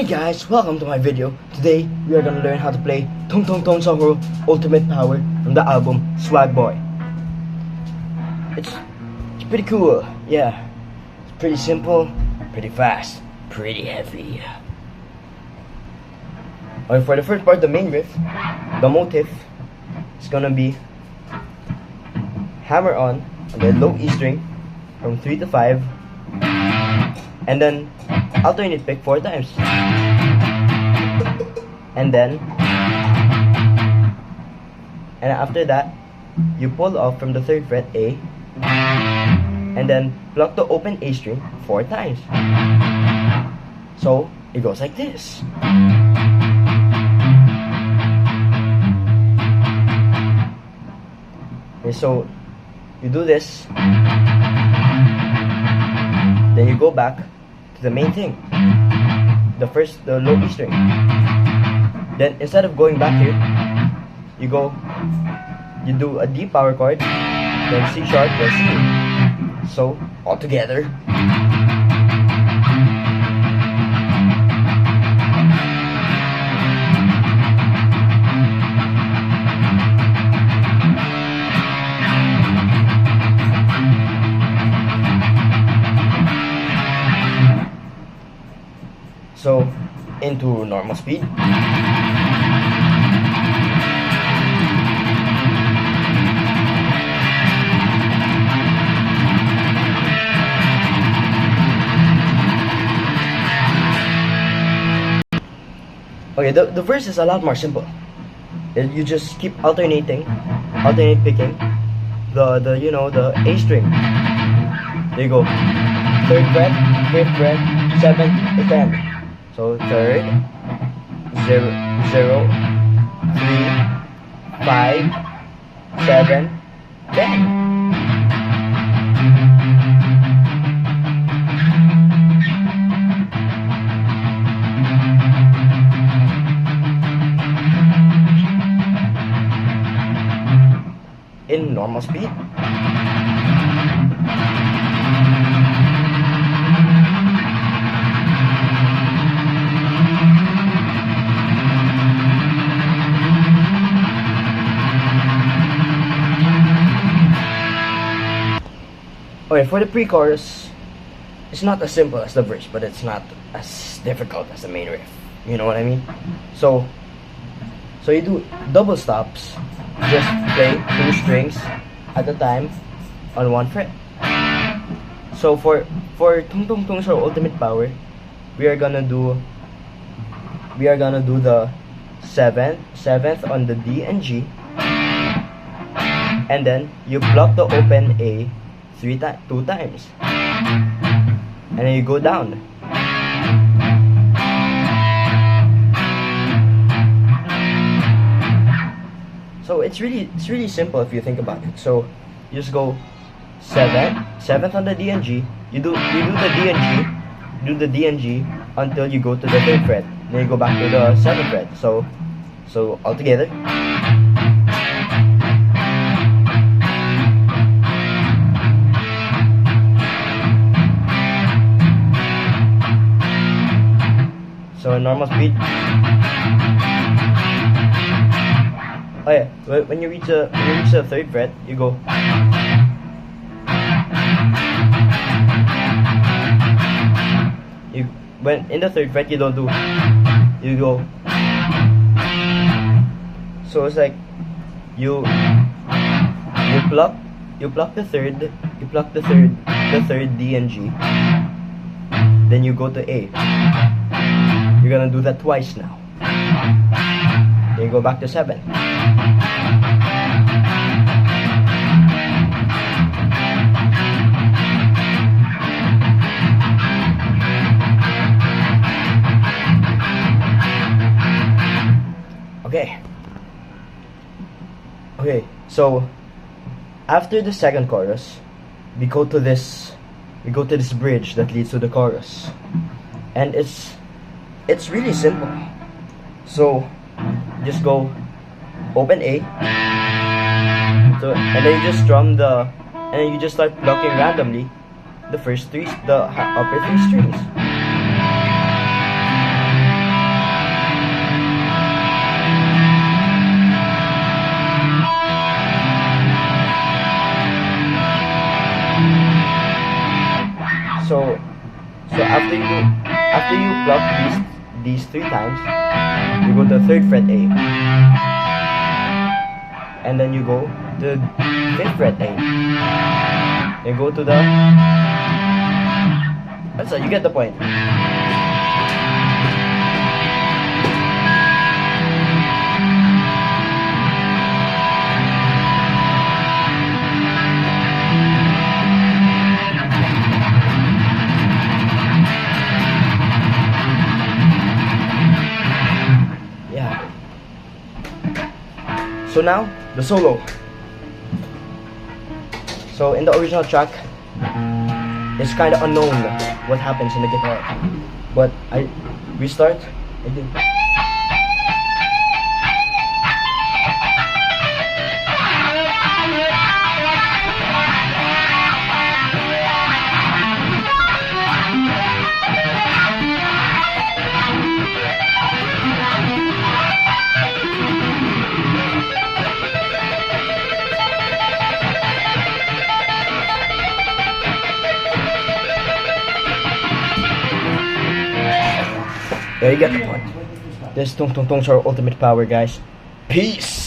Hey guys, welcome to my video. Today we are gonna learn how to play Tung Sahur Ultimate Power from the album Swag Boy. It's pretty cool, yeah. It's pretty simple, pretty fast, pretty heavy. Alright, for the first part, the main riff, the motif is gonna be hammer on the low E string from 3 to 5, and then alternate pick 4 times, and after that you pull off from the 3rd fret A, and then pluck the open A string 4 times. So it goes like this. Okay, so you do this, then you go back to the main thing, the low E string. Then instead of going back here, you do a D power chord, then C sharp, then C. So all together. So into normal speed. Okay, the verse is a lot more simple. You just keep alternate picking the A string. There you go. 3rd fret, 5th fret, 7th, 10th. So 3rd, 0, 0, 3, 5, 7, 10. In normal speed. Okay, for the pre-chorus, it's not as simple as the verse, but it's not as difficult as the main riff. You know what I mean? So you do double stops. Just play 2 strings at a time on 1 fret. So for Tung Sahur Ultimate Power, we are gonna do the 7th on the D and G, and then you block the open A 2 times, and then you go down. So it's really simple if you think about it. So you just go 7th on the D and G. You do the D and G until you go to the 3rd fret. Then you go back to the 7th fret. So all together. So in normal speed. Oh yeah, when you reach the 3rd fret, you go. When in the 3rd fret, you don't do. You go. So it's like you pluck the 3rd, the 3rd D and G. Then you go to A. You're gonna do that twice now. Then you go back to 7. Okay, so after the 2nd chorus, we go to this bridge that leads to the chorus, and it's really simple. So just go open A, and then you just strum and then you just start plucking randomly the upper 3 strings. these 3 times, you go to the 3rd fret A, and then you go to the 5th fret A, then go to the, that's it, you get the point. So now, the solo. So in the original track, it's kind of unknown what happens in the guitar. But I restart, I do. There you get the point. This Tung Tung Tung's our ultimate power, guys. Peace!